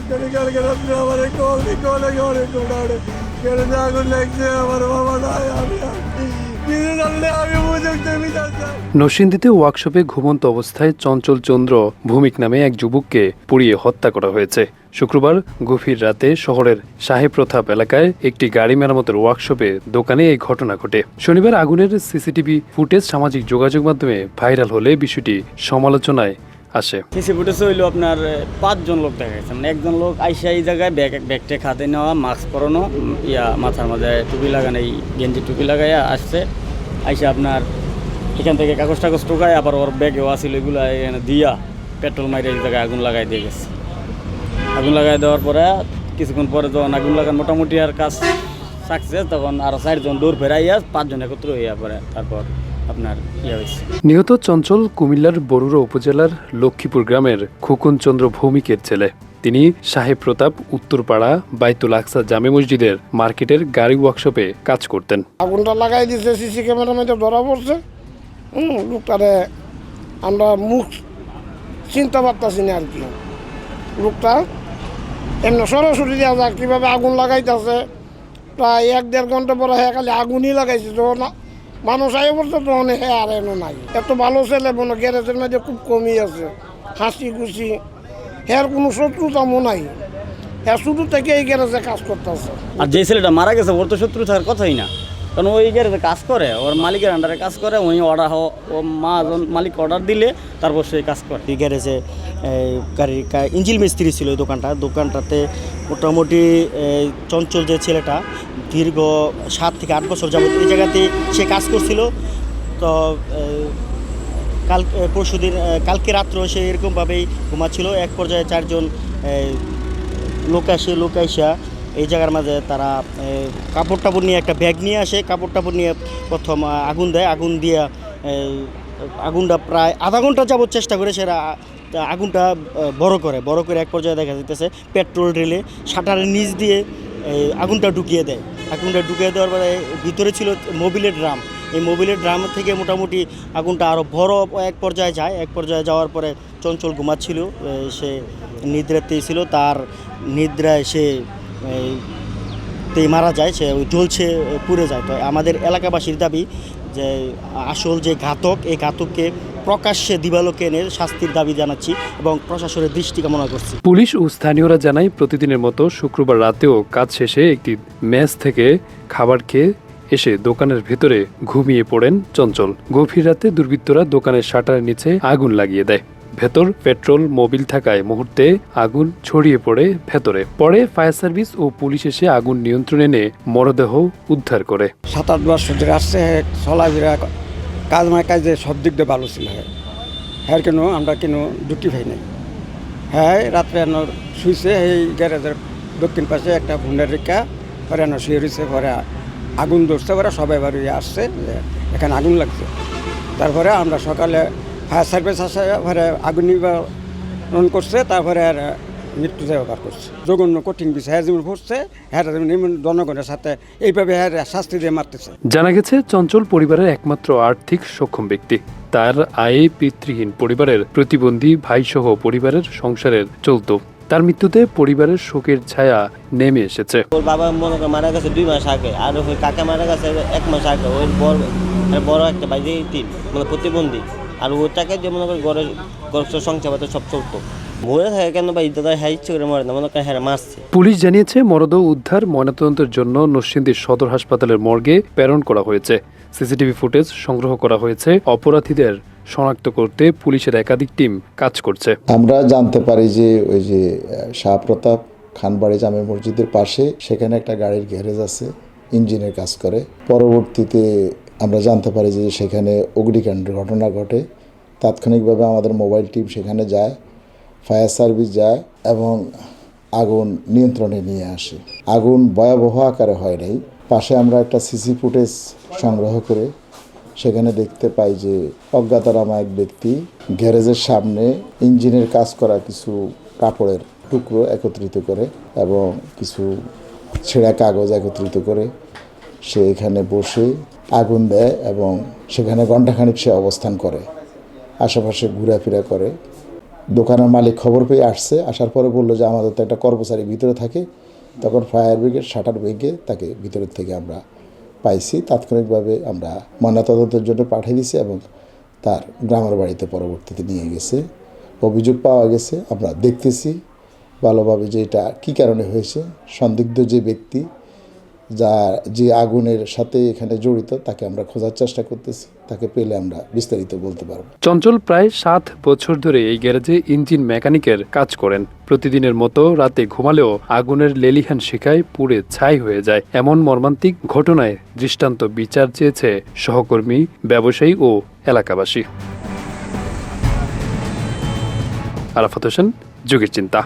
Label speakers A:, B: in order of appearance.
A: কালকে রাত্রে আমার কলে ঘরে কোটাড়ে কেন আগুন লাগছে আমার বাবা নাই আমি কিছু জানলে আমি বুঝতে মিটাচ্ছি।
B: নরসিংদীতে ওয়ার্কশপে ঘুমন্ত অবস্থায় চঞ্চল চন্দ্র ভৌমিক নামে এক যুবককে পুড়িয়ে হত্যা করা হয়েছে। শুক্রবার গভীর রাতে শহরের সাহেব প্রতাপ এলাকায় একটি গাড়ি মেরামতের ওয়ার্কশপে দোকানে এই ঘটনা ঘটে। শনিবার আগুনের সিসিটিভি ফুটেজ সামাজিক যোগাযোগ মাধ্যমে ভাইরাল হলে বিষয়টি সমালোচনায় আসে।
C: সিসি ফুটেজ হইলো আপনার 5 জন লোক দেখা গেছে। মানে একজন লোক আইসা এই জায়গায় ব্যাগটে খাতে নেওয়া, মাস্ক পরানো, মাথার মধ্যে টুপি লাগানো, এই গেঞ্জি টুপি লাগাইয়া আসছে। আইসা আপনার এখান থেকে কাগজ টাগজ টোকায় আবার ওর ব্যাগেও আসিল, এগুলো এখানে দিয়া পেট্রোল মাইরে এই জায়গায় আগুন লাগাই দিয়ে গেছে। আগুন লাগাই দেওয়ার পরে কিছুক্ষণ পরে যখন আগুন লাগান মোটামুটি আর কাজ সাকসেস, তখন আরও 4 জন দৌড় ফেরাইয়া 5 জন একত্র হইয়া পরে তারপর আপনার হয়েছে।
B: নিহত চঞ্চল কুমিল্লার বরুড়া উপজেলার লক্ষ্মীপুর গ্রামের খোকন চন্দ্র ভৌমিকের ছেলে। তিনি সাহেব প্রতাপ উত্তরপাড়া বাইতুল আকসা জামে মসজিদের মার্কেটের গাড়ি ওয়ার্কশপে কাজ করতেন।
D: আগুনটা লাগাই দিয়েছে, সিসি ক্যামেরার মধ্যে ধরা পড়ছে। লোকটারে আমরা মুখ চিনতে পারতাছি না আর কি। লোকটা এমনি সরাসরি দেওয়া যায় কীভাবে আগুন লাগাইতেছে। প্রায় 1-1.5 ঘন্টা পরে হ্যাঁ খালি আগুনই লাগাইছে। যখন মানুষ আগে পড়ছে তখন হ্যাঁ আর এনো নাই। এত ভালো ছেলে মনে গ্যারেজের মধ্যে খুব কমই আছে, হাসি খুশি, হ্যাঁ কোনো শত্রুতা মনে নাই। হ্যাঁ শুধু থেকে এই গ্যারেজে কাজ করতেছে।
C: আর যে ছেলেটা মারা গেছে ওর তো শত্রু থাকার কথাই না, কারণ ওই গ্যারেজে কাজ করে, ওর মালিকের আন্ডারে কাজ করে। ওই অর্ডার ও মালিক অর্ডার দিলে তারপর সেই কাজ করে।
E: এই গ্যারেজে গাড়ির ইঞ্জিন মিস্ত্রি ছিল। এই দোকানটাতে মোটামুটি চঞ্চল যে ছেলেটা দীর্ঘ 7 থেকে 8 বছর যাবত এই জায়গাতে সে কাজ করছিল। তো কালকে রাত্রেও সে এরকমভাবেই ঘুমাচ্ছিল। এক পর্যায়ে 4 জন লোক আসা এই জায়গার মাঝে তারা কাপড় টাপড় নিয়ে একটা ব্যাগ নিয়ে আসে। কাপড় টাপড় নিয়ে প্রথম আগুন দেয়। আগুন দিয়ে আগুনটা প্রায় আধা ঘন্টা যাবত চেষ্টা করে সেরা আগুনটা বড় করে এক পর্যায়ে দেখা যাইতেছে পেট্রোল ঢেলে শাটারের নিচ দিয়ে আগুনটা ঢুকিয়ে দেয়। আগুনটা ঢুকিয়ে দেওয়ার পরে ভিতরে ছিল মোবিলের ড্রাম। এই মোবিলের ড্রাম থেকে মোটামুটি আগুনটা আরও বড় এক পর্যায়ে যায়। এক পর্যায়ে যাওয়ার পরে চঞ্চল ঘুমাচ্ছিল, সে নিদ্রাতেই ছিল। তার নিদ্রায় সে মারা যায়, সে জ্বলছে পুড়ে যায়। তো আমাদের এলাকাবাসীর দাবি যে আসল যে ঘাতক, এই ঘাতককে প্রকাশ্যে দিবালোকে এনে শাস্তির দাবি জানাচ্ছি এবং প্রশাসনের দৃষ্টি কামনা করছি।
B: পুলিশ ও স্থানীয়রা জানায় প্রতিদিনের মতো শুক্রবার রাতেও কাজ শেষে একটি মেস থেকে খাবার খেয়ে এসে দোকানের ভেতরে ঘুমিয়ে পড়েন চঞ্চল। গভীর রাতে দুর্বৃত্তরা দোকানের শাটারের নিচে আগুন লাগিয়ে দেয়। ভেতর পেট্রোল মোবিল থাকায় মুহূর্তে আগুন ছড়িয়ে পড়ে ভেতরে। পরে ফায়ার সার্ভিস ও পুলিশ এসে আগুন নিয়ন্ত্রণে এনে মরদেহ উদ্ধার করে।
F: 7-8 বছর ধরে আসছে চলাফেরা কাজে সব দিক দিয়ে ভালো ছিল। হ্যাঁ কেন আমরা কেন দুটি ভাই নাই। হ্যাঁ রাত্রে শুয়েছে এই গ্যারেজের দক্ষিণ পাশে একটা ভুন্ডার রেখা পরে শুয়ে রয়েছে। পরে আগুন ধরছে, পরে সবাই বাড়ি আসছে, এখানে আগুন লাগছে। তারপরে আমরা সকালে ফায়ার সার্ভিস আসে, পরে আগুন নিবারণ করছে। তারপরে আর মৃত্যুদেহ বার করছে। জঘন্য কঠিন বিষয়। হ্যাঁ যেমন পড়ছে, হ্যাঁ যেমন জনগণের সাথে এইভাবে হ্যাঁ শাস্তি দিয়ে মারতেছে।
B: জানা গেছে চঞ্চল পরিবারের একমাত্র আর্থিক সক্ষম ব্যক্তি। তার আয়ে পিতৃহীন পরিবারের প্রতিবন্ধী ভাইসহ পরিবারের সংসারের চলত। তার মৃত্যুতে পরিবারের শোকের ছায়া নেমে এসেছে।
E: ওর বাবা মনে করে মারা গেছে 2 মাস আগে, আর ওই কাকা মারা গেছে 1 মাস আগে। ওই বড় একটা ভাই 3 মানে প্রতিবন্ধী, আর ওর টাকা দিয়ে মনে করে ঘরের সংসার পাতে সব চলতো। মরে থাকে কেন বা দাদা হ্যাঁ ইচ্ছে করে মরে না, মনে করে হ্যাঁ মারছে।
B: পুলিশ জানিয়েছে মরদেহ উদ্ধার ময়নাতদন্তের জন্য নরসিংদী সদর হাসপাতালের মর্গে প্রেরণ করা হয়েছে। সিসিটিভি ফুটেজ সংগ্রহ করা হয়েছে। অপরাধীদের শনাক্ত করতে পুলিশের একাধিক টিম কাজ করছে।
G: আমরা জানতে পারি যে ওই যে শাহপ্রতাপ খানবাড়ি জামে মসজিদের পাশে সেখানে একটা গাড়ির গ্যারেজ আছে, ইঞ্জিনের কাজ করে। পরবর্তীতে আমরা জানতে পারি যে সেখানে অগ্নিকাণ্ডের ঘটনা ঘটে। তাৎক্ষণিকভাবে আমাদের মোবাইল টিম সেখানে যায়, ফায়ার সার্ভিস যায় এবং আগুন নিয়ন্ত্রণে নিয়ে আসে। আগুন ভয়াবহ আকারে হয় নাই। পাশে আমরা একটা সিসি ফুটেজ সংগ্রহ করে সেখানে দেখতে পাই যে অজ্ঞাতনামা এক ব্যক্তি গ্যারেজের সামনে ইঞ্জিনের কাজ করা কিছু কাপড়ের টুকরো একত্রিত করে এবং কিছু ছেঁড়া কাগজ একত্রিত করে সে এখানে বসে আগুন দেয় এবং সেখানে ঘণ্টাখানিক সে অবস্থান করে, আশেপাশে ঘোরাফেরা করে। দোকানের মালিক খবর পেয়ে আসছে, আসার পরে বললো যে আমাদের তো একটা কর্মচারী ভিতরে থাকে। তখন ফায়ার ব্রিগেড শাটার ভেঙে তাকে ভিতরের থেকে আমরা পাইছি। তাৎক্ষণিকভাবে আমরা ময়নাতদন্তের জন্য পাঠিয়ে দিয়েছি এবং তার গ্রামের বাড়িতে পরবর্তীতে নিয়ে গেছে। অভিযোগ পাওয়া গেছে, আমরা দেখতেছি ভালোভাবে যে এটা কী কারণে হয়েছে। সন্দিগ্ধ যে ব্যক্তি যে আগুনের সাথে এখানে জড়িত তাকে আমরা খোঁজার চেষ্টা করতেছি, তাকে পেলে আমরা বিস্তারিত বলতে পারবো।
B: চঞ্চল প্রায় 7 বছর ধরে এই গ্যারেজে ইঞ্জিন মেকানিকের কাজ করেন। প্রতিদিনের মতো রাতে ঘুমালেও আগুনের লেলিহান শিখায় পুড়ে ছাই হয়ে যায়। এমন মর্মান্তিক ঘটনায় দৃষ্টান্ত বিচার চেয়েছে সহকর্মী, ব্যবসায়ী ও এলাকাবাসী। আরাফাত হোসেন, যুগের চিন্তা।